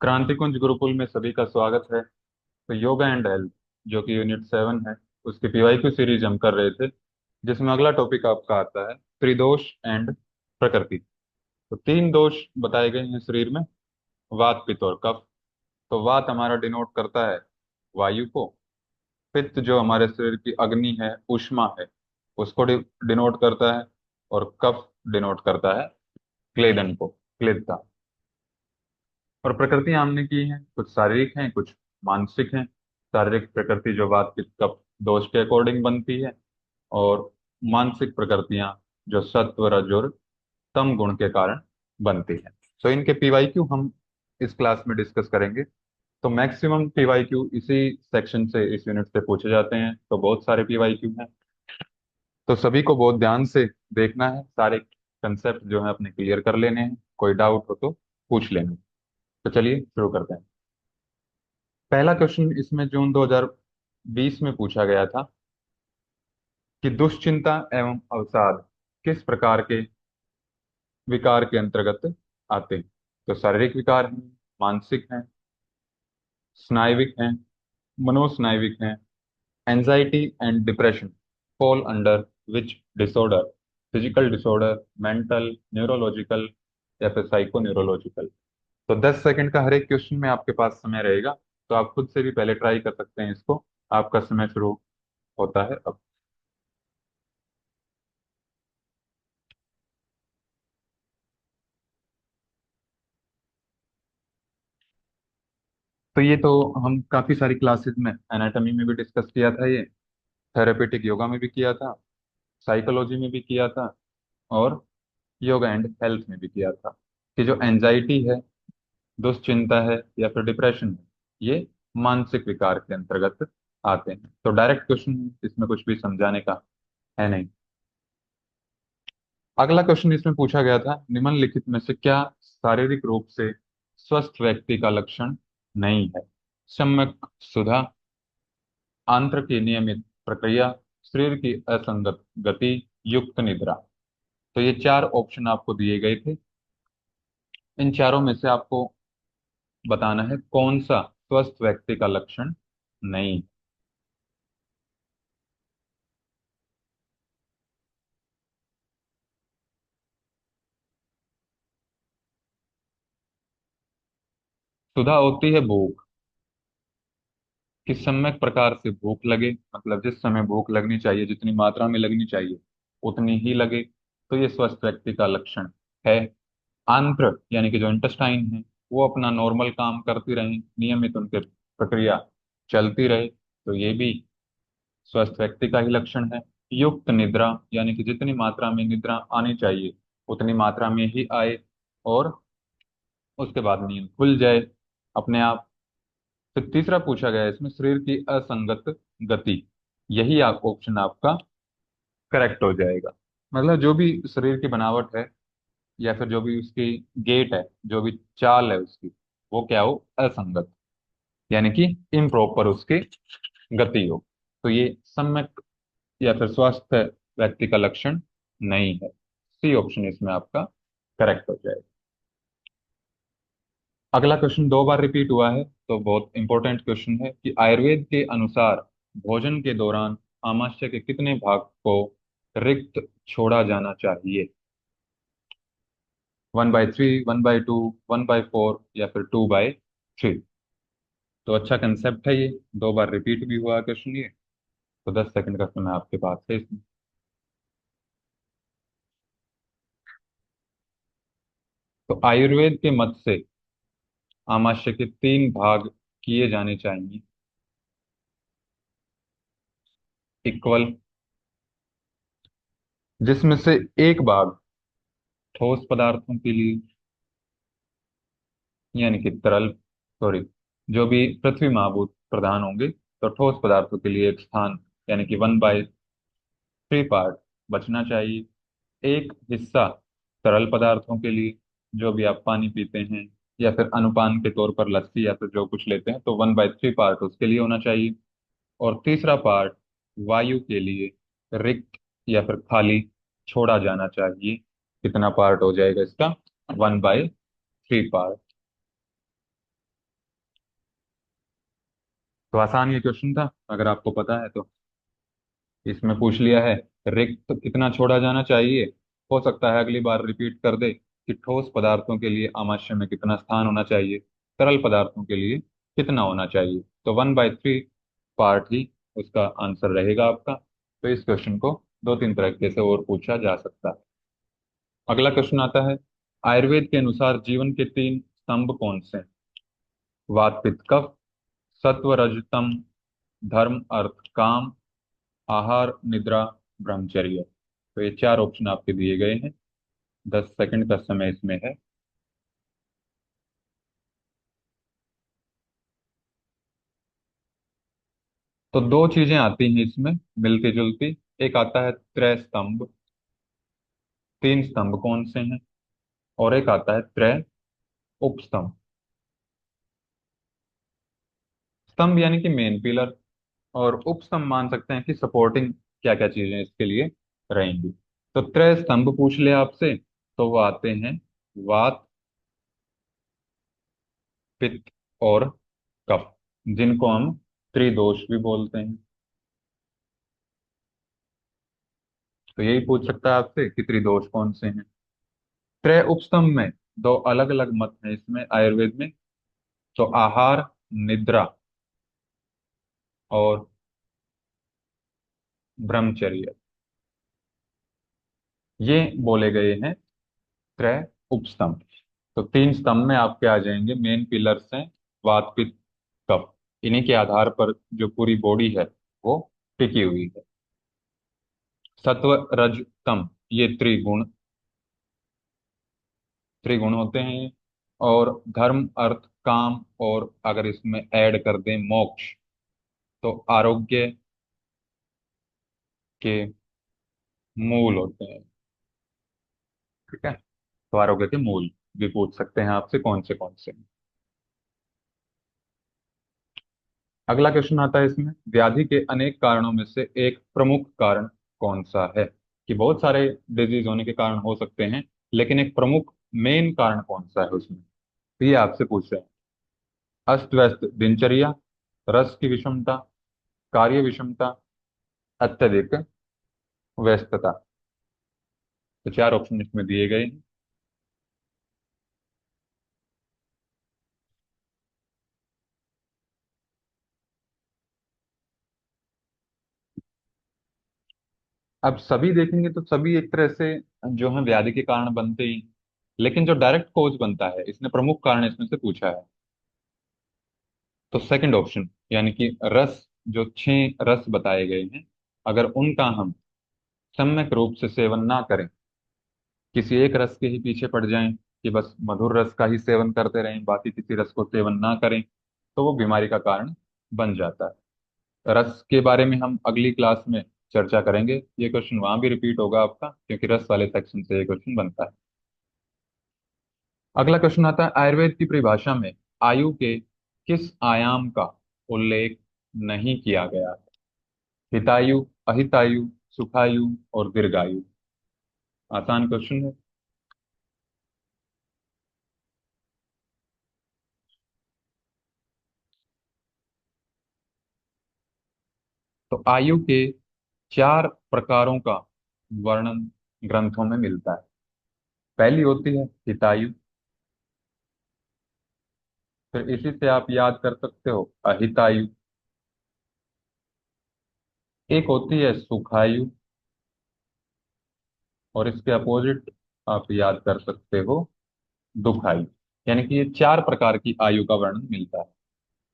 क्रांतिकुंज गुरुकुल में सभी का स्वागत है। तो योगा एंड हेल्थ जो कि यूनिट 7 है, उसकी पीवाईक्यू सीरीज हम कर रहे थे, जिसमें अगला टॉपिक आपका आता है त्रिदोष एंड प्रकृति। तो तीन दोष बताए गए हैं शरीर में, वात पित्त और कफ। तो वात हमारा डिनोट करता है वायु को, पित्त जो हमारे शरीर की अग्नि है, ऊष्मा है, उसको डिनोट करता है, और कफ डिनोट करता है क्लेदन को, क्लिदता। और प्रकृतियां हमने की हैं, कुछ शारीरिक हैं, कुछ मानसिक हैं। शारीरिक प्रकृति जो बात पित्त कफ दोष के अकॉर्डिंग बनती है, और मानसिक प्रकृतियां जो सत्व रज और तम गुण के कारण बनती है। तो इनके पीवाईक्यू हम इस क्लास में डिस्कस करेंगे। तो मैक्सिमम पीवाईक्यू इसी सेक्शन से, इस यूनिट से पूछे जाते हैं। तो बहुत सारे पीवाईक्यू हैं, तो सभी को बहुत ध्यान से देखना है, सारे कंसेप्ट जो है अपने क्लियर कर लेने हैं। कोई डाउट हो तो पूछ लेना। तो चलिए शुरू करते हैं। पहला क्वेश्चन इसमें जून 2020 में पूछा गया था कि दुश्चिंता एवं अवसाद किस प्रकार के विकार के अंतर्गत आते हैं। तो शारीरिक विकार हैं, मानसिक हैं, स्नायविक हैं, मनोस्नायविक हैं। Anxiety and depression fall under which disorder? Physical disorder, mental, neurological, या फिर साइको न्यूरोलॉजिकल? तो 10 सेकंड का हर एक क्वेश्चन में आपके पास समय रहेगा, तो आप खुद से भी पहले ट्राई कर सकते हैं इसको। आपका समय शुरू होता है अब। तो ये तो हम काफी सारी क्लासेस में, एनाटॉमी में भी डिस्कस किया था ये, थेरेपेटिक योगा में भी किया था, साइकोलॉजी में भी किया था, और योगा एंड हेल्थ में भी किया था, कि जो एंजाइटी है, दुश्चिंता है, या फिर डिप्रेशन है, ये मानसिक विकार के अंतर्गत आते हैं। तो डायरेक्ट क्वेश्चन, इसमें कुछ भी समझाने का है नहीं। अगला क्वेश्चन इसमें पूछा गया था, निम्नलिखित में से क्या शारीरिक रूप से स्वस्थ व्यक्ति का लक्षण नहीं है? सम्यक सुधा, आंत्र की नियमित प्रक्रिया, शरीर की असंगत गति, युक्त निद्रा। तो ये चार ऑप्शन आपको दिए गए थे। इन चारों में से आपको बताना है कौन सा स्वस्थ व्यक्ति का लक्षण नहीं। सुधा होती है भूख, कि सम्यक प्रकार से भूख लगे, मतलब जिस समय भूख लगनी चाहिए, जितनी मात्रा में लगनी चाहिए उतनी ही लगे, तो ये स्वस्थ व्यक्ति का लक्षण है। आंत्र यानी कि जो इंटेस्टाइन है, वो अपना नॉर्मल काम करती रहे, नियमित उनके प्रक्रिया चलती रहे, तो ये भी स्वस्थ व्यक्ति का ही लक्षण है। युक्त निद्रा यानी कि जितनी मात्रा में निद्रा आनी चाहिए उतनी मात्रा में ही आए, और उसके बाद नींद खुल जाए अपने आप। फिर तीसरा पूछा गया है इसमें, शरीर की असंगत गति। यही आप ऑप्शन आपका करेक्ट हो जाएगा। मतलब जो भी शरीर की बनावट है, या फिर जो भी उसकी गेट है, जो भी चाल है उसकी, वो क्या हो, असंगत, यानी कि इम्प्रॉपर उसकी गति हो। तो ये सम्यक या फिर स्वस्थ व्यक्ति का लक्षण नहीं है। सी ऑप्शन इसमें आपका करेक्ट हो जाएगा। अगला क्वेश्चन 2 बार रिपीट हुआ है, तो बहुत इंपॉर्टेंट क्वेश्चन है कि आयुर्वेद के अनुसार भोजन के दौरान आमाशय के कितने भाग को रिक्त छोड़ा जाना चाहिए? 1/3, 1/2, 1/4, या फिर 2/3? तो अच्छा कंसेप्ट है ये, 2 बार रिपीट भी हुआ क्वेश्चन ये। तो 10 सेकंड का समय आपके पास है इसमें। तो आयुर्वेद के मत से आमाशय के 3 भाग किए जाने चाहिए, इक्वल, जिसमें से एक भाग ठोस पदार्थों के लिए, यानी कि तरल, सॉरी, जो भी पृथ्वी महाभूत प्रधान होंगे, तो ठोस पदार्थों के लिए एक स्थान, यानी कि 1/3 पार्ट बचना चाहिए। एक हिस्सा तरल पदार्थों के लिए, जो भी आप पानी पीते हैं, या फिर अनुपान के तौर पर लस्सी या फिर जो कुछ लेते हैं, तो 1/3 पार्ट उसके लिए होना चाहिए। और तीसरा पार्ट वायु के लिए रिक्त या फिर खाली छोड़ा जाना चाहिए। कितना पार्ट हो जाएगा इसका? 1/3 पार्ट। तो आसान ये क्वेश्चन था, अगर आपको पता है तो। इसमें पूछ लिया है, रिक्त कितना छोड़ा जाना चाहिए। हो सकता है अगली बार रिपीट कर दे कि ठोस पदार्थों के लिए आमाशय में कितना स्थान होना चाहिए, तरल पदार्थों के लिए कितना होना चाहिए। तो 1/3 पार्ट ही उसका आंसर रहेगा आपका। तो इस क्वेश्चन को दो तीन तरीके से और पूछा जा सकता है। अगला क्वेश्चन आता है, आयुर्वेद के अनुसार जीवन के तीन स्तंभ कौन से हैं? वात पित्त कफ, सत्व रज तम, धर्म अर्थ काम, आहार निद्रा ब्रह्मचर्य। तो ये चार ऑप्शन आपके दिए गए हैं। 10 सेकंड का समय इसमें है। तो दो चीजें आती हैं इसमें मिलती जुलती। एक आता है त्रय स्तंभ, तीन स्तंभ कौन से हैं। और एक आता है त्रय उपस्तंभ। स्तंभ यानी कि मेन पिलर, और उपस्तंभ मान सकते हैं कि सपोर्टिंग क्या क्या चीजें इसके लिए रहेंगी। तो त्रय स्तंभ पूछ ले आपसे, तो वो आते हैं वात, पित्त और कफ, जिनको हम त्रिदोष भी बोलते हैं। तो यही पूछ सकता है आपसे कि त्रिदोष कौन से हैं। त्रय उपस्तंभ में दो अलग अलग मत हैं इसमें आयुर्वेद में। तो आहार निद्रा और ब्रह्मचर्य, ये बोले गए हैं त्रय उपस्तंभ। तो तीन स्तंभ में आपके आ जाएंगे मेन पिलर्स हैं वात पित्त कफ। इन्हीं के आधार पर जो पूरी बॉडी है वो टिकी हुई है। सत्व रज तम, ये त्रिगुण होते हैं। और धर्म अर्थ काम, और अगर इसमें ऐड कर दें मोक्ष, तो आरोग्य के मूल होते हैं। ठीक है, तो आरोग्य के मूल भी पूछ सकते हैं आपसे कौन से हैं। अगला क्वेश्चन आता है इसमें, व्याधि के अनेक कारणों में से एक प्रमुख कारण कौन सा है। कि बहुत सारे डिजीज होने के कारण हो सकते हैं, लेकिन एक प्रमुख मेन कारण कौन सा है उसमें। तो ये आपसे पूछ रहे हैं। अस्त व्यस्त दिनचर्या, रस की विषमता, कार्य विषमता, अत्यधिक व्यस्तता। तो चार ऑप्शन इसमें दिए गए हैं। अब सभी देखेंगे तो सभी एक तरह से जो है व्याधि के कारण बनते ही, लेकिन जो डायरेक्ट कोज बनता है, इसने प्रमुख कारण इसमें से पूछा है। तो सेकंड ऑप्शन यानी कि रस, जो छह रस बताए गए हैं, अगर उनका हम सम्यक रूप से सेवन ना करें, किसी एक रस के ही पीछे पड़ जाएं कि बस मधुर रस का ही सेवन करते रहें, बाकी किसी रस को सेवन ना करें, तो वो बीमारी का कारण बन जाता है। रस के बारे में हम अगली क्लास में चर्चा करेंगे। ये क्वेश्चन वहां भी रिपीट होगा आपका, क्योंकि रस वाले सेक्शन से ये क्वेश्चन बनता है। अगला क्वेश्चन आता है, आयुर्वेद की परिभाषा में आयु के किस आयाम का उल्लेख नहीं किया गया है। हितायु, अहितायु, सुखायु और दीर्घायु। आसान क्वेश्चन है। तो आयु के चार प्रकारों का वर्णन ग्रंथों में मिलता है। पहली होती है हितायु, फिर इसी से आप याद कर सकते हो अहितायु। एक होती है सुखायु, और इसके अपोजिट आप याद कर सकते हो दुखायु। यानी कि ये चार प्रकार की आयु का वर्णन मिलता है।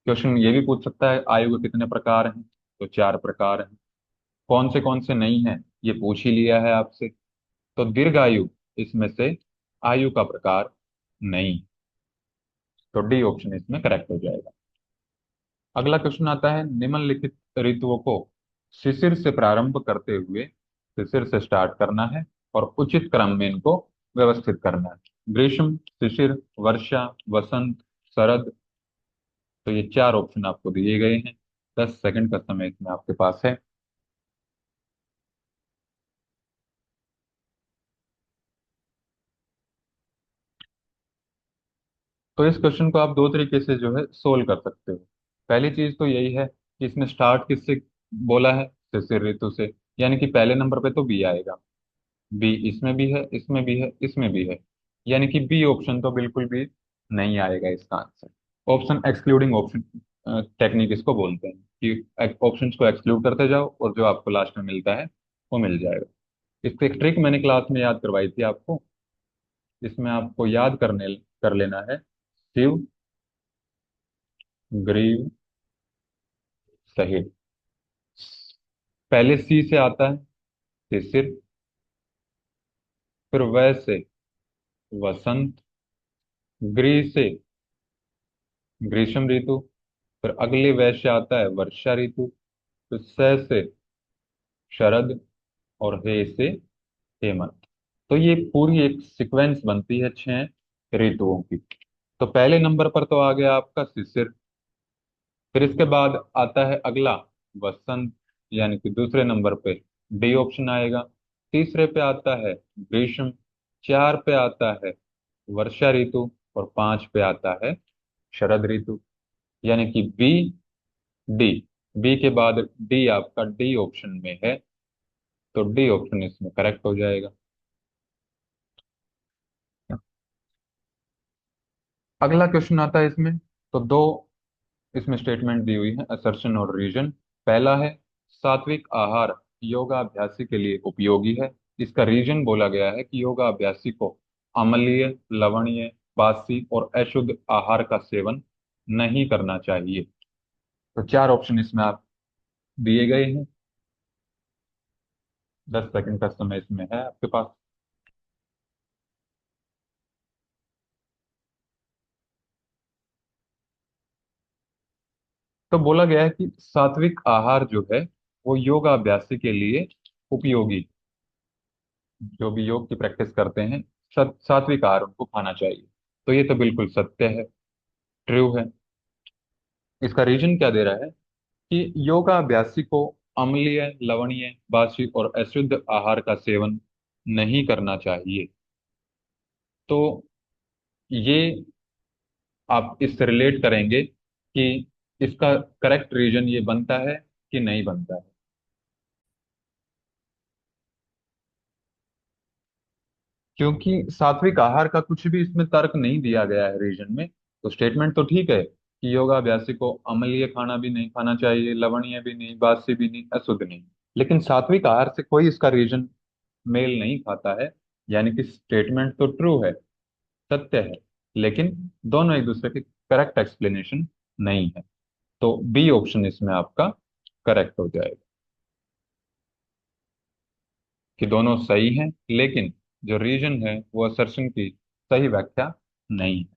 क्वेश्चन ये भी पूछ सकता है आयु के कितने प्रकार हैं। तो चार प्रकार हैं। कौन से नहीं हैं, ये पूछ ही लिया है आपसे। तो दीर्घायु इसमें से आयु का प्रकार नहीं। तो डी ऑप्शन इसमें करेक्ट हो जाएगा। अगला क्वेश्चन आता है, निम्नलिखित ऋतुओं को शिशिर से प्रारंभ करते हुए, शिशिर से स्टार्ट करना है और उचित क्रम में इनको व्यवस्थित करना है। ग्रीष्म, शिशिर, वर्षा, वसंत, शरद। तो ये चार ऑप्शन आपको दिए गए हैं। 10 सेकंड का समय इसमें आपके पास है। तो इस क्वेश्चन को आप दो तरीके से जो है सोल्व कर सकते हो। पहली चीज तो यही है कि इसमें स्टार्ट किससे बोला है, शिशिर ऋतु से, यानी कि पहले नंबर पे तो बी आएगा। बी इसमें भी है, इसमें भी है, इसमें भी है, यानी कि बी ऑप्शन तो बिल्कुल भी नहीं आएगा इसका answer. Option excluding option technique इसको बोलते हैं कि ऑप्शंस को एक्सक्लूड करते जाओ और जो आपको लास्ट में मिलता है वो मिल जाएगा। इसकी एक ट्रिक मैंने क्लास में याद करवाई थी आपको। इसमें आपको याद कर लेना है शिव, ग्रीव, सहित। पहले सी से आता है शिशिर, फिर वै से वसंत, ग्री से ग्रीष्म ऋतु, फिर अगले वै से आता है वर्षा ऋतु, फिर स से शरद, और हे से हेमंत। तो ये पूरी एक सीक्वेंस बनती है 6 ऋतुओं की। तो पहले नंबर पर तो आ गया आपका शिशिर। फिर इसके बाद आता है अगला वसंत, यानी कि दूसरे नंबर पे डी ऑप्शन आएगा। तीसरे पे आता है ग्रीष्म, 4 पे आता है वर्षा ऋतु, और 5 पे आता है शरद ऋतु, यानी कि बी, डी। बी के बाद डी आपका डी ऑप्शन में है, तो डी ऑप्शन इसमें करेक्ट हो जाएगा। अगला क्वेश्चन आता है इसमें। तो दो इसमें स्टेटमेंट दी हुई है, असर्शन और रीजन। पहला है सात्विक आहार योगाभ्यासी के लिए उपयोगी है। इसका रीजन बोला गया है कि योगाभ्यासी को अम्लीय, लवणीय, बासी और अशुद्ध आहार का सेवन नहीं करना चाहिए। तो 4 ऑप्शन इसमें आप दिए गए हैं। 10 सेकंड का समय इसमें है आपके पास। तो बोला गया है कि सात्विक आहार जो है वो योगाभ्यासी के लिए उपयोगी, जो भी योग की प्रैक्टिस करते हैं, सात्विक आहार उनको खाना चाहिए। तो ये तो बिल्कुल सत्य है, ट्रू है। इसका रीजन क्या दे रहा है कि योगाभ्यासी को अम्लीय, लवणीय, बासी और अशुद्ध आहार का सेवन नहीं करना चाहिए। तो ये आप इससे रिलेट करेंगे कि इसका करेक्ट रीजन ये बनता है कि नहीं बनता है। क्योंकि सात्विक आहार का कुछ भी इसमें तर्क नहीं दिया गया है रीजन में। तो स्टेटमेंट तो ठीक है कि योगाभ्यासी को अम्लीय खाना भी नहीं खाना चाहिए, लवणीय भी नहीं, बासी भी नहीं, अशुद्ध नहीं। लेकिन सात्विक आहार से कोई इसका रीजन मेल नहीं खाता है, यानी कि स्टेटमेंट तो ट्रू है, सत्य है, लेकिन दोनों एक दूसरे के करेक्ट एक्सप्लेनेशन नहीं है। तो बी ऑप्शन इसमें आपका करेक्ट हो जाएगा कि दोनों सही हैं, लेकिन जो रीजन है वो असर्शन की सही व्याख्या नहीं है।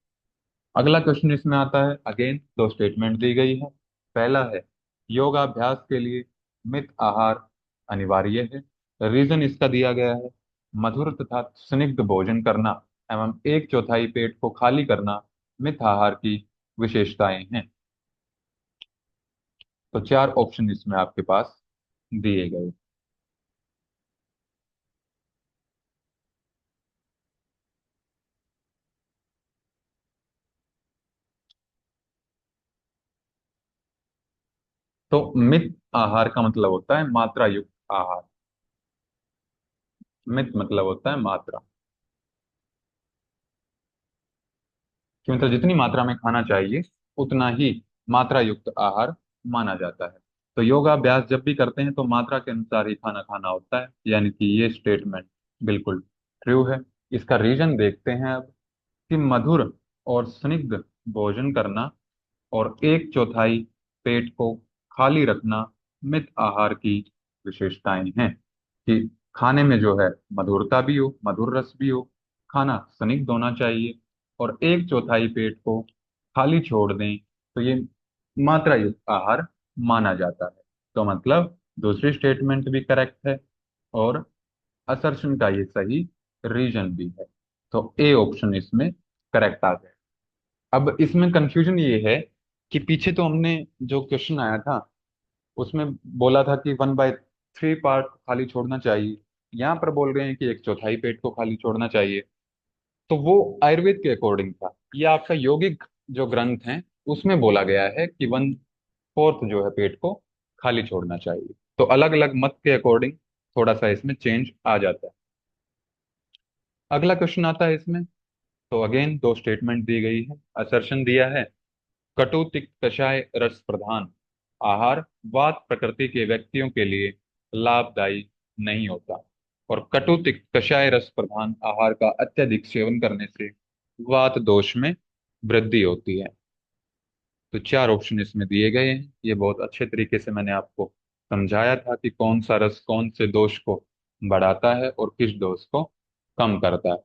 अगला क्वेश्चन इसमें आता है, अगेन दो स्टेटमेंट दी गई है। पहला है योगाभ्यास के लिए मित आहार अनिवार्य है। रीजन इसका दिया गया है मधुर तथा स्निग्ध भोजन करना एवं 1/4 पेट को खाली करना मित आहार की विशेषताएं हैं। तो 4 ऑप्शन इसमें आपके पास दिए गए। तो मित आहार का मतलब होता है मात्रा युक्त आहार। मित मतलब होता है मात्रा, कि मतलब जितनी मात्रा में खाना चाहिए उतना ही मात्रा युक्त आहार माना जाता है। तो योगाभ्यास जब भी करते हैं तो मात्रा के अनुसार ही खाना खाना होता है, यानी कि ये स्टेटमेंट बिल्कुल ट्रू है। इसका रीजन देखते हैं अब कि मधुर और स्निग्ध भोजन करना और 1/4 पेट को खाली रखना मित आहार की विशेषताएं हैं। कि खाने में जो है मधुरता भी हो, मधुर रस भी हो, खाना स्निग्ध होना चाहिए, और 1/4 पेट को खाली छोड़ दें, तो ये मात्रा युक्त आहार माना जाता है। तो मतलब दूसरी स्टेटमेंट भी करेक्ट है, और असर्शन का ये सही रीजन भी है। तो ए ऑप्शन इसमें करेक्ट आ गया। अब इसमें कंफ्यूजन ये है कि पीछे तो हमने जो क्वेश्चन आया था उसमें बोला था कि 1/3 पार्ट खाली छोड़ना चाहिए। यहाँ पर बोल रहे हैं कि 1/4 पेट को खाली छोड़ना चाहिए। तो वो आयुर्वेद के अकॉर्डिंग था, ये आपका यौगिक जो ग्रंथ है उसमें बोला गया है कि 1 फोर्थ जो है पेट को खाली छोड़ना चाहिए। तो अलग अलग मत के अकॉर्डिंग थोड़ा सा इसमें चेंज आ जाता है। अगला क्वेश्चन आता है इसमें। तो अगेन दो स्टेटमेंट दी गई है, असर्शन दिया है। कटु तिक्त कषाय रस प्रधान आहार वात प्रकृति के व्यक्तियों के लिए लाभदायी नहीं होता, और कटु तिक्त कषाय रस प्रधान आहार का अत्यधिक सेवन करने से वात दोष में वृद्धि होती है। तो चार ऑप्शन इसमें दिए गए हैं। ये बहुत अच्छे तरीके से मैंने आपको समझाया था कि कौन सा रस कौन से दोष को बढ़ाता है और किस दोष को कम करता है।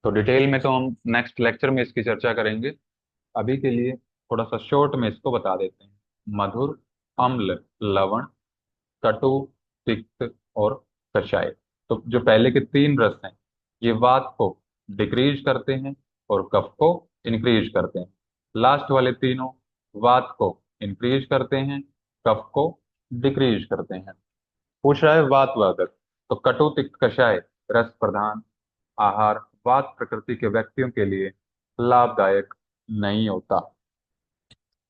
तो डिटेल में तो हम नेक्स्ट लेक्चर में इसकी चर्चा करेंगे। अभी के लिए थोड़ा सा शॉर्ट में इसको बता देते हैं। मधुर, अम्ल, लवण, कटु, तिक्त और कषाय। तो जो पहले के तीन रस हैं ये वात को डिक्रीज करते हैं और कफ को इंक्रीज करते हैं। लास्ट वाले तीनों वात को इंक्रीज करते हैं, कफ को डिक्रीज करते हैं। पूछ रहा है वातवर्धक। तो कटु तिक्त कषाय रस प्रधान आहार वात प्रकृति के व्यक्तियों के लिए लाभदायक नहीं होता।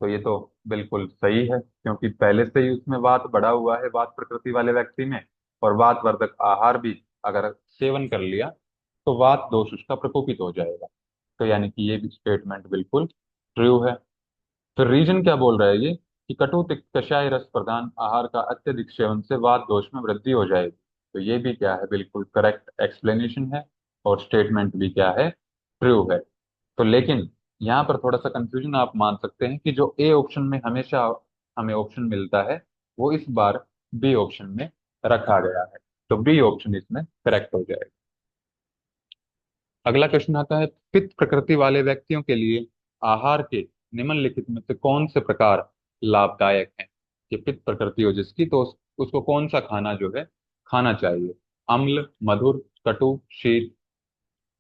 तो ये तो बिल्कुल सही है, क्योंकि पहले से ही उसमें वात बढ़ा हुआ है वात प्रकृति वाले व्यक्ति में, और वात वर्धक आहार भी अगर सेवन कर लिया तो वात दोष उसका प्रकोपित हो जाएगा। तो यानी कि ये भी स्टेटमेंट बिल्कुल ट्रू है। फिर रीजन क्या बोल रहा है ये, कि कटु तिक्त कषाय रस प्रधान आहार का अत्यधिक सेवन से वात दोष में वृद्धि हो जाएगी। तो ये भी क्या है, बिल्कुल करेक्ट एक्सप्लेनेशन है, और स्टेटमेंट भी क्या है, ट्रू है। तो लेकिन यहाँ पर थोड़ा सा कंफ्यूजन आप मान सकते हैं कि जो ए ऑप्शन में हमेशा हमें ऑप्शन मिलता है वो इस बार बी ऑप्शन में रखा गया है। तो बी ऑप्शन इसमें करेक्ट हो जाएगा। अगला क्वेश्चन आता है, पित्त प्रकृति वाले व्यक्तियों के लिए आहार के निम्नलिखित में से कौन से प्रकार लाभदायक हैं। कि पित्त प्रकृति हो जिसकी, तो उसको कौन सा खाना जो है खाना चाहिए। अम्ल, मधुर, कटु, शीत।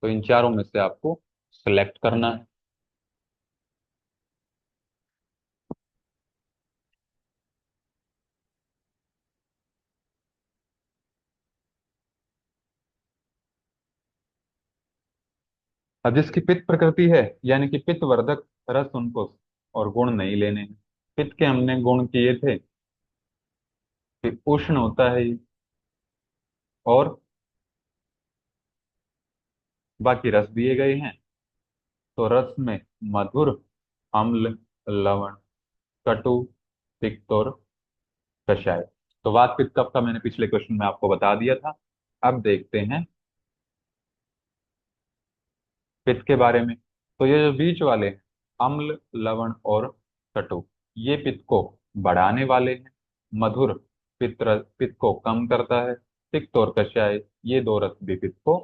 तो इन चारों में से आपको सिलेक्ट करना है। अब जिसकी पित्त प्रकृति है यानी कि पित्त वर्धक रस उनको और गुण नहीं लेने हैं। पित्त के हमने गुण किए थे कि उष्ण होता है ये, और बाकी रस दिए गए हैं। तो रस में मधुर, अम्ल, लवण, कटु, तिक्त और कषाय। तो वात पित्त कफ का मैंने पिछले क्वेश्चन में आपको बता दिया था। अब देखते हैं पित्त के बारे में। तो ये जो बीच वाले हैं, अम्ल, लवण और कटु, ये पित्त को बढ़ाने वाले हैं। मधुर पित्त को कम करता है। तिक्त और कषाय ये दो रस भी पित्त को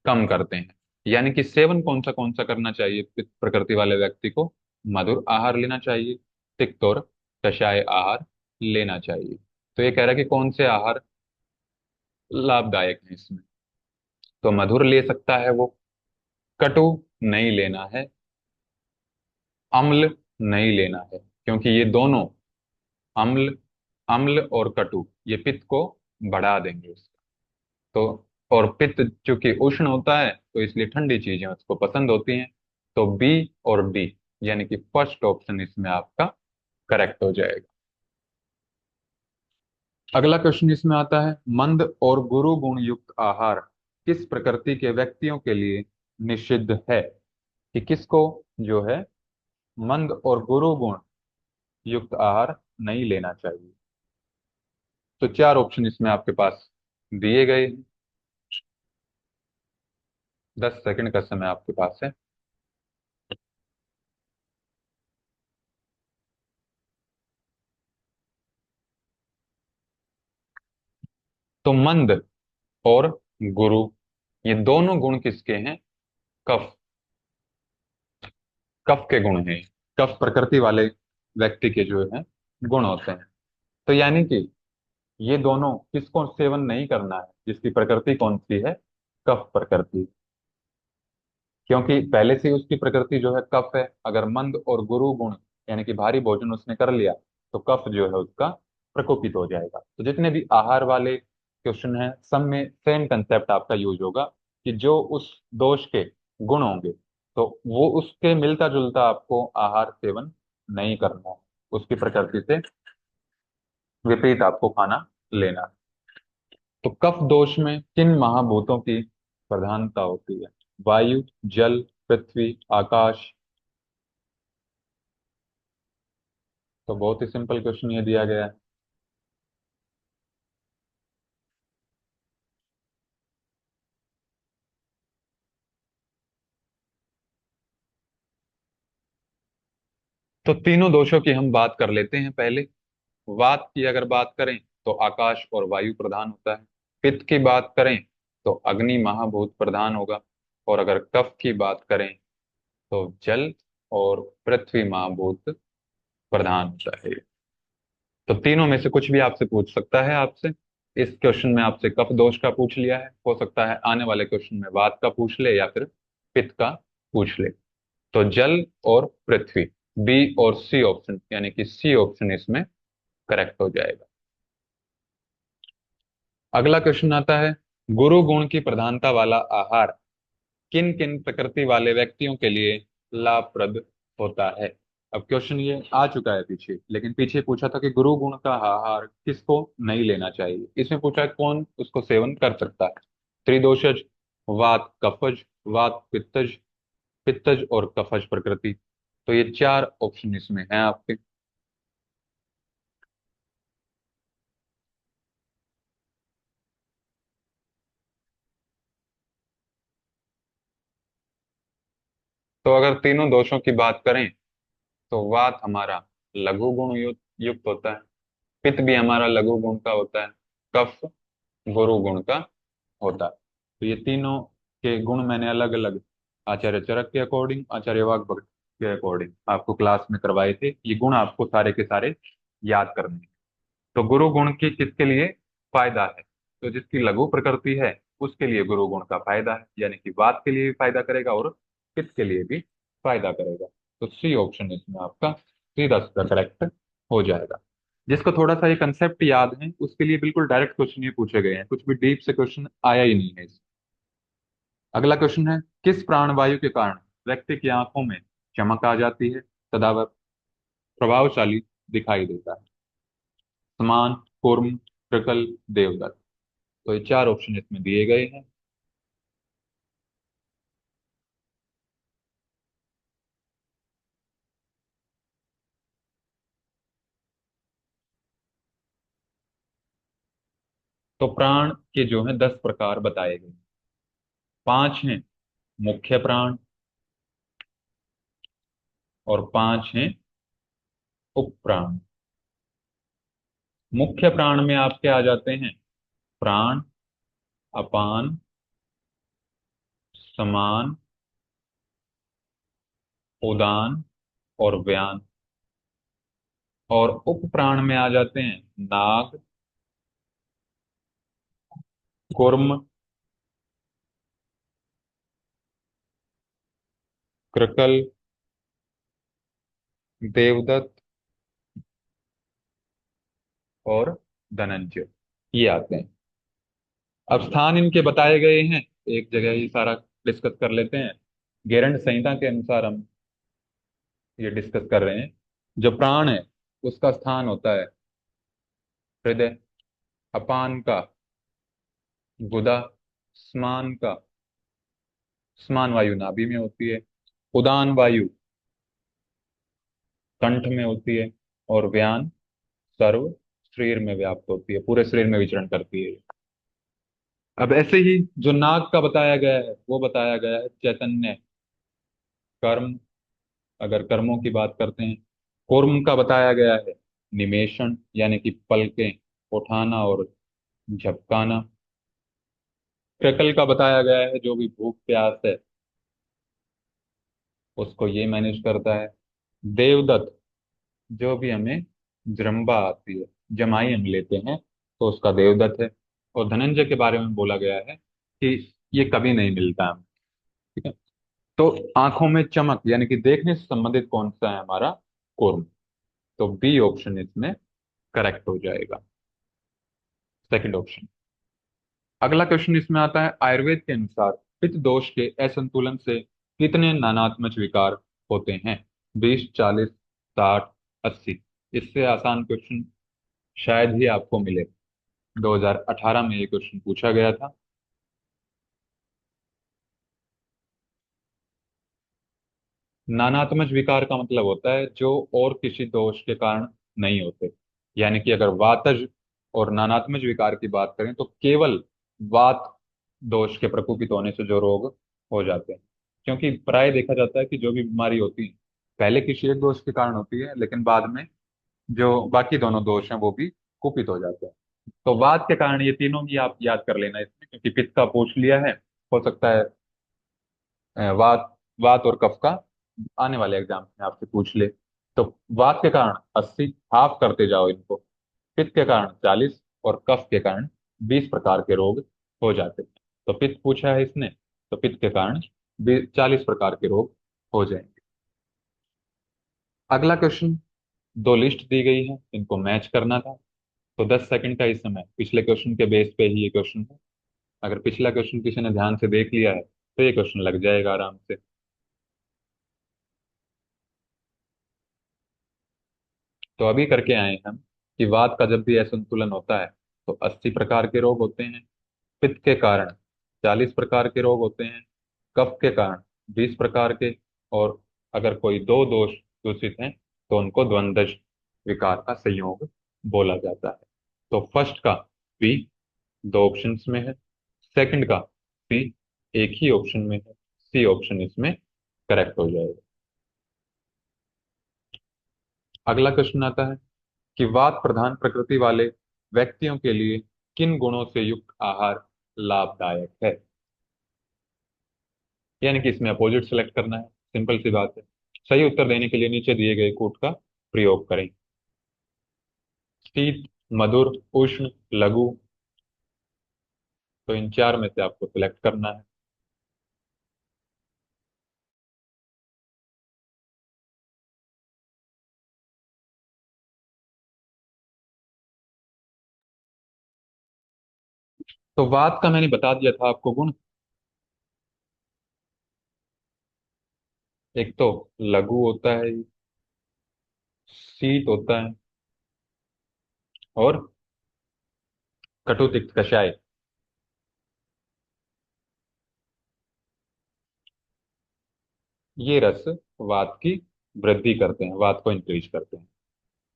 कम करते हैं। यानी कि सेवन कौन सा करना चाहिए पित्त प्रकृति वाले व्यक्ति को। मधुर आहार लेना चाहिए, तिक्त और कषाय आहार लेना चाहिए। तो ये कह रहा है कि कौन से आहार लाभदायक है इसमें। तो मधुर ले सकता है वो, कटु नहीं लेना है, अम्ल नहीं लेना है, क्योंकि ये दोनों अम्ल अम्ल और कटु ये पित्त को बढ़ा देंगे उसका। तो और पित्त चूंकि उष्ण होता है तो इसलिए ठंडी चीजें उसको पसंद होती हैं। तो बी और डी यानी कि फर्स्ट ऑप्शन इसमें आपका करेक्ट हो जाएगा। अगला क्वेश्चन इसमें आता है, मंद और गुरु गुण युक्त आहार किस प्रकृति के व्यक्तियों के लिए निषिद्ध है। कि किसको जो है मंद और गुरु गुण युक्त आहार नहीं लेना चाहिए। तो चार ऑप्शन इसमें आपके पास दिए गए हैं। 10 सेकंड का समय आपके पास है। तो मंद और गुरु ये दोनों गुण किसके हैं, कफ कफ के गुण हैं। कफ प्रकृति वाले व्यक्ति के जो है गुण होते हैं। तो यानी कि ये दोनों किसको सेवन नहीं करना है, जिसकी प्रकृति कौन सी है, कफ प्रकृति। क्योंकि पहले से ही उसकी प्रकृति जो है कफ है। अगर मंद और गुरु गुण यानी कि भारी भोजन उसने कर लिया तो कफ जो है उसका प्रकोपित हो जाएगा। तो जितने भी आहार वाले क्वेश्चन है सब में सेम कंसेप्ट आपका यूज होगा, कि जो उस दोष के गुण होंगे तो वो उसके मिलता जुलता आपको आहार सेवन नहीं करना है, उसकी प्रकृति से विपरीत आपको खाना लेना है। तो कफ दोष में किन महाभूतों की प्रधानता होती है? वायु, जल, पृथ्वी, आकाश। तो बहुत ही सिंपल क्वेश्चन ये दिया गया है। तो तीनों दोषों की हम बात कर लेते हैं पहले। वात की अगर बात करें तो आकाश और वायु प्रधान होता है। पित्त की बात करें तो अग्नि महाभूत प्रधान होगा। और अगर कफ की बात करें तो जल और पृथ्वी महाभूत प्रधान होता है। तो तीनों में से कुछ भी आपसे पूछ सकता है आपसे। इस क्वेश्चन में आपसे कफ दोष का पूछ लिया है, हो सकता है आने वाले क्वेश्चन में वात का पूछ ले या फिर पित्त का पूछ ले। तो जल और पृथ्वी, बी और सी ऑप्शन, यानी कि सी ऑप्शन इसमें करेक्ट हो जाएगा। अगला क्वेश्चन आता है, गुरु गुण की प्रधानता वाला आहार किन किन प्रकृति वाले व्यक्तियों के लिए लाभप्रद होता है? अब क्वेश्चन ये आ चुका है पीछे, लेकिन पीछे पूछा था कि गुरु गुण का आहार किसको नहीं लेना चाहिए। इसमें पूछा है कौन उसको सेवन कर सकता है। त्रिदोषज, वात कफज, वात पित्तज, पित्तज और कफज प्रकृति। तो ये चार ऑप्शन इसमें हैं आपके। तो अगर तीनों दोषों की बात करें तो वात हमारा लघु गुण युक्त युक्त होता है, पित्त भी हमारा लघु गुण का होता है, कफ गुरु गुण का होता है। तो ये तीनों के गुण मैंने अलग अलग आचार्य चरक के अकॉर्डिंग, आचार्य वाग्भट के अकॉर्डिंग आपको क्लास में करवाए थे। ये गुण आपको सारे के सारे याद करने हैं। तो गुरु गुण की किसके लिए फायदा है? तो जिसकी लघु प्रकृति है उसके लिए गुरु गुण का फायदा है, यानी कि वात के लिए भी फायदा करेगा और पित्त के लिए भी फायदा करेगा। तो सी ऑप्शन इसमें आपका सीधा सीधा करेक्ट हो जाएगा। जिसको थोड़ा सा ये कंसेप्ट याद है उसके लिए बिल्कुल डायरेक्ट क्वेश्चन ये पूछे गए हैं, कुछ भी डीप से क्वेश्चन आया ही नहीं है इसमें। अगला क्वेश्चन है, किस प्राणवायु के कारण व्यक्ति की आंखों में चमक आ जाती है तथा वह प्रभावशाली दिखाई देता है? समान, कूर्म, कृकल, देवदत्त। तो ये चार ऑप्शन इसमें दिए गए हैं। तो प्राण के जो है 10 प्रकार बताए गए। पांच हैं मुख्य प्राण और पांच हैं उप प्राण। मुख्य प्राण में आपके आ जाते हैं प्राण, अपान, समान, उदान और व्यान। और उप प्राण में आ जाते हैं नाग, कुर्म, कृकल, देवदत्त और धनंजय। ये आते हैं। अब स्थान इनके बताए गए हैं, एक जगह ही सारा डिस्कस कर लेते हैं। गेरंड संहिता के अनुसार हम ये डिस्कस कर रहे हैं। जो प्राण है उसका स्थान होता है हृदय, अपान का गुदा, स्मान का स्मान वायु नाभि में होती है, उदान वायु कंठ में होती है और व्यान सर्व शरीर में व्याप्त होती है, पूरे शरीर में विचरण करती है। अब ऐसे ही जो नाग का बताया गया है वो बताया गया है चैतन्य कर्म, अगर कर्मों की बात करते हैं। कूर्म का बताया गया है निमेषण, यानी कि पलकें उठाना और झपकाना। कृकल का बताया गया है जो भी भूख प्यास है उसको ये मैनेज करता है। देवदत्त जो भी हमें जृंभा आती है, जमाई हम लेते हैं तो उसका देवदत्त है। और धनंजय के बारे में बोला गया है कि ये कभी नहीं मिलता हमें। ठीक है। तो आंखों में चमक यानी कि देखने से संबंधित कौन सा है हमारा? कूर्म। तो बी ऑप्शन इसमें करेक्ट हो जाएगा, सेकंड ऑप्शन। अगला क्वेश्चन इसमें आता है, आयुर्वेद के अनुसार पित्त दोष के असंतुलन से कितने नानात्मक विकार होते हैं? 20, 40, 60, 80। इससे आसान क्वेश्चन शायद ही आपको मिले। 2018 में ये क्वेश्चन पूछा गया था। नानात्मक विकार का मतलब होता है जो और किसी दोष के कारण नहीं होते। यानी कि अगर वातज और नानात्मक विकार की बात करें तो केवल वात दोष के प्रकोपित होने से जो रोग हो जाते हैं। क्योंकि प्राय देखा जाता है कि जो भी बीमारी होती है पहले किसी एक दोष के कारण होती है, लेकिन बाद में जो बाकी दोनों दोष हैं वो भी कुपित हो जाते हैं। तो वात के कारण ये तीनों ही आप याद कर लेना इसमें, क्योंकि पित्त का पूछ लिया है। हो सकता है वात वात और कफ का आने वाले एग्जाम में आपसे पूछ ले। तो वात के कारण 80, हाफ करते जाओ इनको। पित्त के कारण 40 और कफ के कारण 20 प्रकार के रोग हो जाते हैं। तो पित्त पूछा है इसने, तो पित्त के कारण 40 प्रकार के रोग हो जाएंगे। अगला क्वेश्चन, दो लिस्ट दी गई है, इनको मैच करना था। तो 10 सेकंड का इस समय पिछले क्वेश्चन के बेस पे ही ये क्वेश्चन है। अगर पिछला क्वेश्चन किसी ने ध्यान से देख लिया है तो ये क्वेश्चन लग जाएगा आराम से। तो अभी करके आए हम कि वात का जब भी असंतुलन होता है तो 80 प्रकार के रोग होते हैं। पित्त के कारण 40 प्रकार के रोग होते हैं। कफ के कारण 20 प्रकार के। और अगर कोई दो दोष दूषित हैं तो उनको द्वंद्वज विकार का संयोग बोला जाता है। तो फर्स्ट का बी दो ऑप्शंस में है, सेकंड का सी एक ही ऑप्शन में है। सी ऑप्शन इसमें करेक्ट हो जाएगा। अगला क्वेश्चन आता है कि वात प्रधान प्रकृति वाले व्यक्तियों के लिए किन गुणों से युक्त आहार लाभदायक है? यानी कि इसमें अपोजिट सेलेक्ट करना है। सिंपल सी बात है। सही उत्तर देने के लिए नीचे दिए गए कोड का प्रयोग करें। शीत, मधुर, उष्ण, लघु। तो इन चार में से आपको सिलेक्ट करना है। तो वात का मैंने बता दिया था आपको गुण। एक तो लघु होता है, शीत होता है, और कटु तिक्त कषाय। ये रस वात की वृद्धि करते हैं, वात को इंक्रीज करते हैं।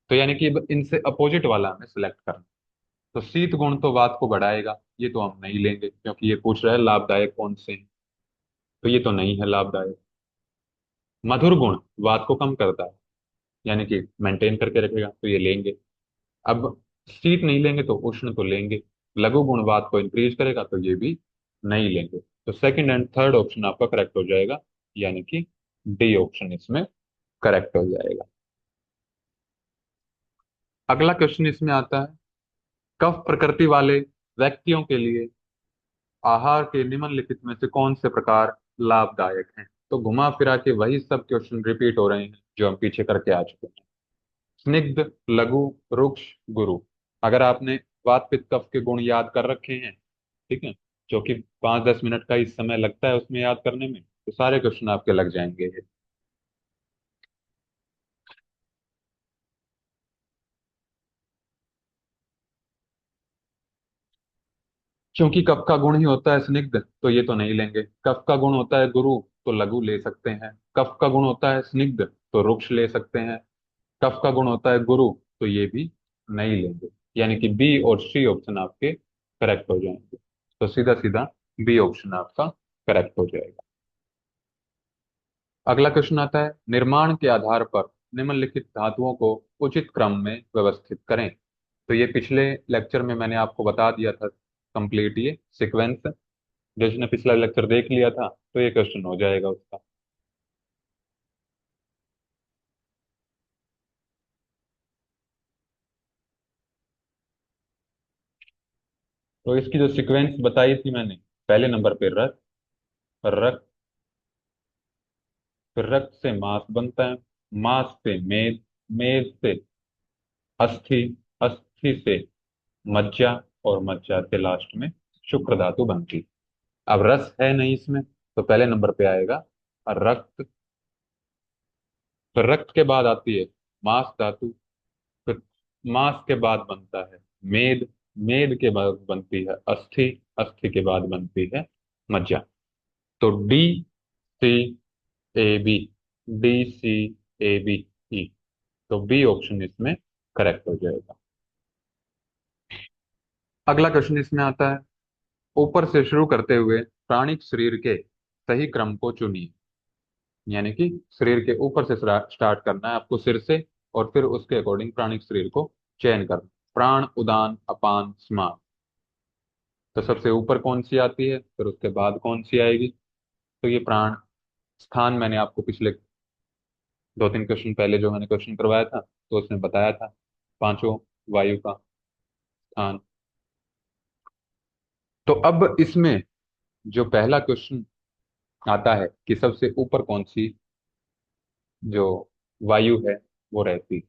तो यानी कि अब इनसे अपोजिट वाला हमें सिलेक्ट करना। तो शीत गुण तो वात को बढ़ाएगा, ये तो हम नहीं लेंगे क्योंकि ये पूछ रहा है लाभदायक कौन से हैं। तो ये तो नहीं है लाभदायक। मधुर गुण वात को कम करता है, यानी कि मेंटेन करके रखेगा, तो ये लेंगे। अब शीत नहीं लेंगे तो उष्ण तो लेंगे। लघु गुण वात को इंक्रीज करेगा, तो ये भी नहीं लेंगे। तो सेकंड एंड थर्ड ऑप्शन आपका करेक्ट हो जाएगा, यानी कि डी ऑप्शन इसमें करेक्ट हो जाएगा। अगला क्वेश्चन इसमें आता है, कफ प्रकृति वाले व्यक्तियों के लिए आहार के निम्नलिखित में से कौन से प्रकार लाभदायक हैं? तो घुमा फिरा के वही सब क्वेश्चन रिपीट हो रहे हैं जो हम पीछे करके आ चुके हैं। स्निग्ध, लघु, रुक्ष, गुरु। अगर आपने वात पित्त कफ के गुण याद कर रखे हैं, ठीक है, जो कि 5-10 मिनट का इस समय लगता है उसमें याद करने में, तो सारे क्वेश्चन आपके लग जाएंगे ये। क्योंकि कफ का गुण ही होता है स्निग्ध, तो ये तो नहीं लेंगे। कफ का गुण होता है गुरु, तो लघु ले सकते हैं। कफ का गुण होता है स्निग्ध, तो रुक्ष ले सकते हैं। कफ का गुण होता है गुरु, तो ये भी नहीं लेंगे। यानी कि बी और सी ऑप्शन आपके करेक्ट हो जाएंगे। तो सीधा सीधा बी ऑप्शन आपका करेक्ट हो जाएगा। अगला क्वेश्चन आता है, निर्माण के आधार पर निम्नलिखित धातुओं को उचित क्रम में व्यवस्थित करें। तो ये पिछले लेक्चर में मैंने आपको बता दिया था कंप्लीट, ये सीक्वेंस। जिसने पिछला लेक्चर देख लिया था तो ये क्वेश्चन हो जाएगा उसका। तो इसकी जो सीक्वेंस बताई थी मैंने, पहले नंबर पे रक्त, रक्त, फिर रक्त से मांस बनता है, मांस से मेद, मेद से अस्थि, अस्थि से मज्जा, और मज्जा से लास्ट में शुक्र धातु बनती है। अब रस है नहीं इसमें, तो पहले नंबर पे आएगा रक्त, फिर रक्त के बाद आती है मांस धातु, फिर मांस के बाद बनता है मेद, मेद के बाद बनती है अस्थि, अस्थि के बाद बनती है मज्जा। तो D C A B, D C A B E, तो बी ऑप्शन इसमें करेक्ट हो जाएगा। अगला क्वेश्चन इसमें आता है, ऊपर से शुरू करते हुए प्राणिक शरीर के सही क्रम को चुनिए। यानी कि शरीर के ऊपर से स्टार्ट करना है आपको, सिर से, और फिर उसके अकॉर्डिंग प्राणिक शरीर को चयन करना। प्राण, उदान, अपान, समान। तो सबसे ऊपर कौन सी आती है, फिर उसके बाद कौन सी आएगी? तो ये प्राण स्थान मैंने आपको पिछले 2-3 क्वेश्चन पहले जो मैंने क्वेश्चन करवाया था तो उसमें बताया था, पांचों वायु का स्थान। तो अब इसमें जो पहला क्वेश्चन आता है कि सबसे ऊपर कौन सी जो वायु है वो रहती है।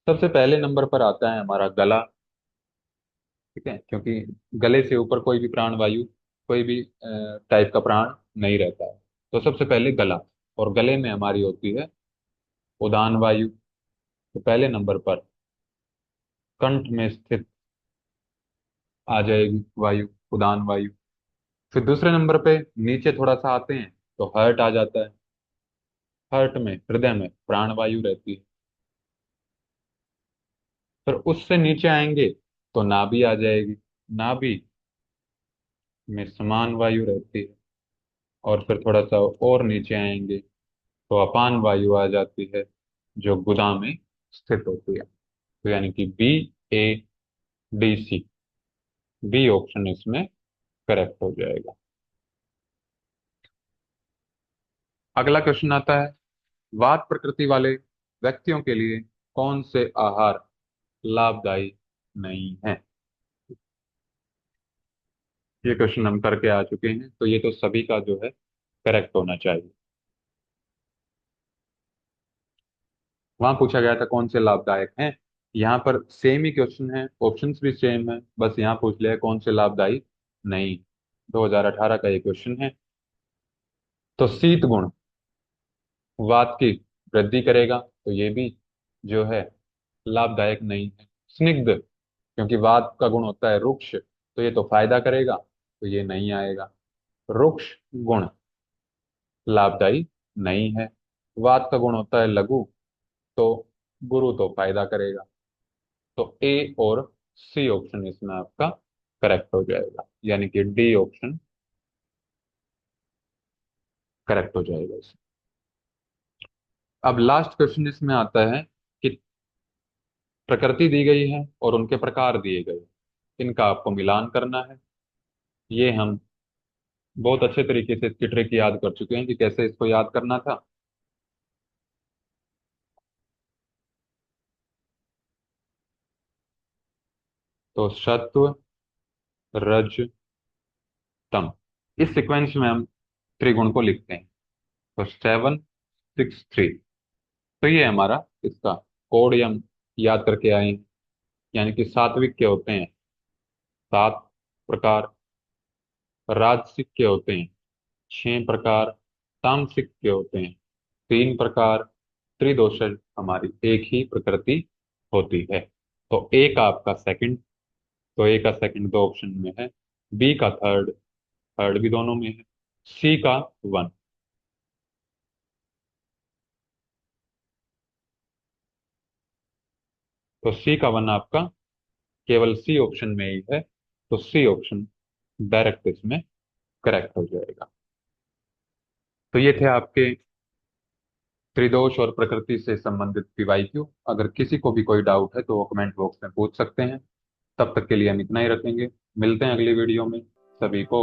सबसे पहले नंबर पर आता है हमारा गला। ठीक है, क्योंकि गले से ऊपर कोई भी प्राण वायु, कोई भी टाइप का प्राण नहीं रहता है। तो सबसे पहले गला, और गले में हमारी होती है उदान वायु। तो पहले नंबर पर कंठ में स्थित आ जाएगी वायु, उदान वायु। फिर दूसरे नंबर पे नीचे थोड़ा सा आते हैं तो हार्ट आ जाता है। हार्ट में, हृदय में प्राण वायु रहती है। फिर उससे नीचे आएंगे तो नाभि आ जाएगी। नाभि में समान वायु रहती है। और फिर थोड़ा सा और नीचे आएंगे तो अपान वायु आ जाती है, जो गुदा में स्थित होती है। तो यानी कि बी, ए, डी, सी, बी ऑप्शन इसमें करेक्ट हो जाएगा। अगला क्वेश्चन आता है, वात प्रकृति वाले व्यक्तियों के लिए कौन से आहार लाभदायी नहीं है? ये क्वेश्चन हम करके आ चुके हैं, तो ये तो सभी का जो है करेक्ट होना चाहिए। वहां पूछा गया था कौन से लाभदायक हैं, यहाँ पर सेम ही क्वेश्चन है, ऑप्शंस भी सेम है, बस यहाँ पूछ लिया है कौन से लाभदायी नहीं। 2018 का ये क्वेश्चन है। तो शीत गुण वात की वृद्धि करेगा, तो ये भी जो है लाभदायक नहीं है। स्निग्ध, क्योंकि वात का गुण होता है रुक्ष, तो ये तो फायदा करेगा, तो ये नहीं आएगा। रुक्ष गुण लाभदायी नहीं है। वात का गुण होता है लघु, तो गुरु तो फायदा करेगा। तो ए और सी ऑप्शन इसमें आपका करेक्ट हो जाएगा, यानी कि डी ऑप्शन करेक्ट हो जाएगा इसमें। अब लास्ट क्वेश्चन इसमें आता है कि प्रकृति दी गई है और उनके प्रकार दिए गए, इनका आपको मिलान करना है। ये हम बहुत अच्छे तरीके से इसकी ट्रिक याद कर चुके हैं कि कैसे इसको याद करना था। तो सत्व, रज, तम, इस सीक्वेंस में हम त्रिगुण को लिखते हैं। तो 7, 6, 3, तो ये हमारा इसका कोड ही हम याद करके आए हैं। यानी कि सात्विक के होते हैं 7 प्रकार, राजसिक के होते हैं 6 प्रकार, तामसिक के होते हैं 3 प्रकार, त्रिदोषज हमारी एक ही प्रकृति होती है। तो ए का आपका सेकंड, तो ए का सेकंड दो ऑप्शन में है, बी का थर्ड, थर्ड भी दोनों में है, सी का 1। तो सी का 1 आपका केवल सी ऑप्शन में ही है, तो सी ऑप्शन डायरेक्ट इसमें करेक्ट हो जाएगा। तो ये थे आपके त्रिदोष और प्रकृति से संबंधित पीवाईक्यू। अगर किसी को भी कोई डाउट है तो वो कमेंट बॉक्स में पूछ सकते हैं। तब तक के लिए हम इतना ही रखेंगे, मिलते हैं अगली वीडियो में। सभी को